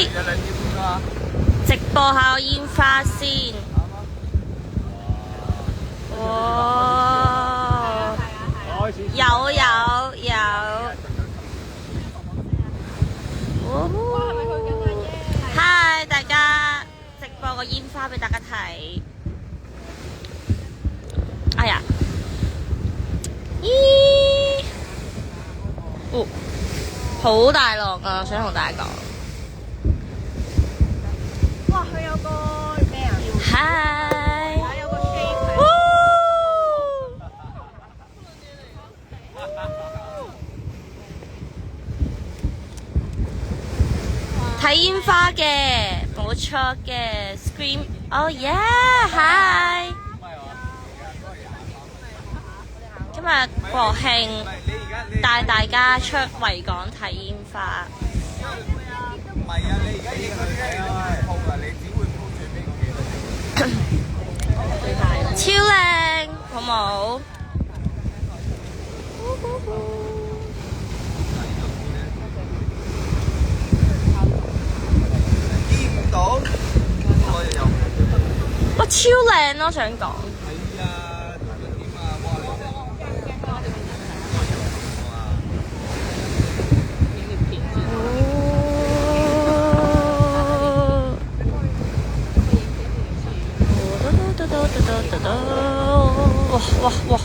喂，直播下個煙花先。哇！有。嗨，大家直播個煙花俾大家睇。哎呀！咦！哦，好大浪啊！想同大家講。哇！佢有個咩啊？嗨！有個機佢。睇煙花嘅，冇錯嘅 ，Scream，Oh yeah，Hi！今日國慶，帶大家出維港睇煙花。唔係啊，你而家影嗰啲係鋪啊，你只會鋪最尾嗰幾超靚，好冇？見唔到，我又有。哇，超靚咯！想講。係啊，點啊？哇！你真係哇！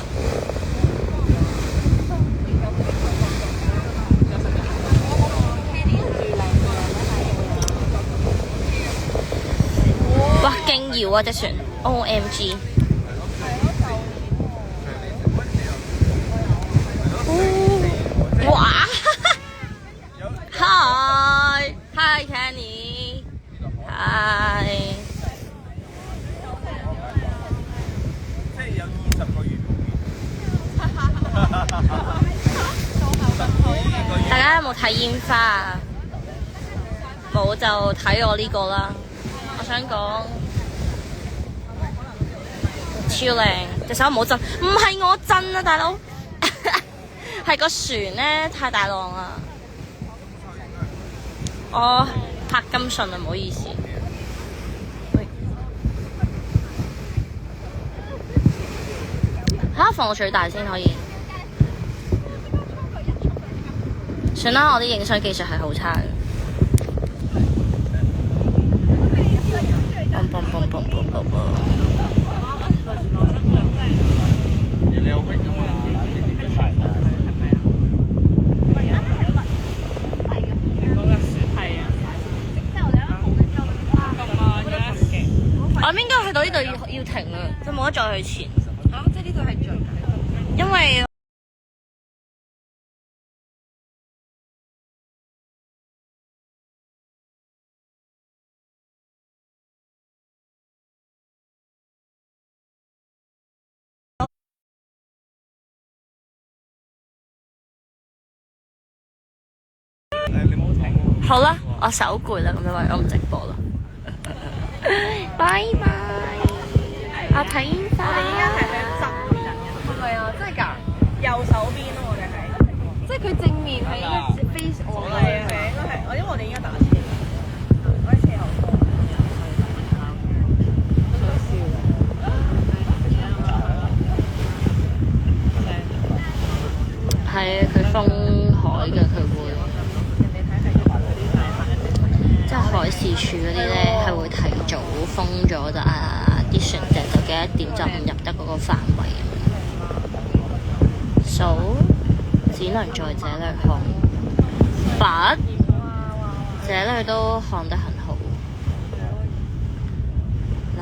哇，勁搖啊隻船 ！OMG！ 哇！Hi Kenny， Hi。即係有20個月。大家有冇睇煙花啊？冇就睇我呢個啦。我想講超靚，隻手唔好震，唔係我震啊，大佬，係個船咧太大浪啦。我拍金信啊，唔好意思。嚇，放到最大先可以。算啦，我啲影相技術係好差嘅。我諗應該去到呢度要停啦，就冇得再去前。即係呢度係最近。因為好啦，我手攰啦，咁就我唔直播啦。拜拜！我睇煙花。我哋依家係向側邊人嘅。係咪啊？真係㗎？右手邊咯，我哋係。即係佢正面係應該 face 我。係啊，係應該係。因為我哋依家打斜。我喺斜後方。好笑係啊，佢封海嘅，佢會。即係海事處嗰啲咧，係會提早封咗就啲船隻就幾多點就唔入得嗰個範圍。So 只能在這裏看，但這裏都看得很好。啦，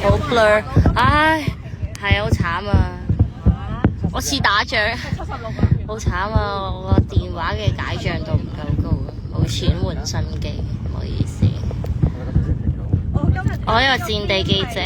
好 blur， 唉，係好慘啊！我似打仗，好慘啊！我個電話嘅解像度唔夠高。冇錢換新機，唔好意思。我呢個戰地記者。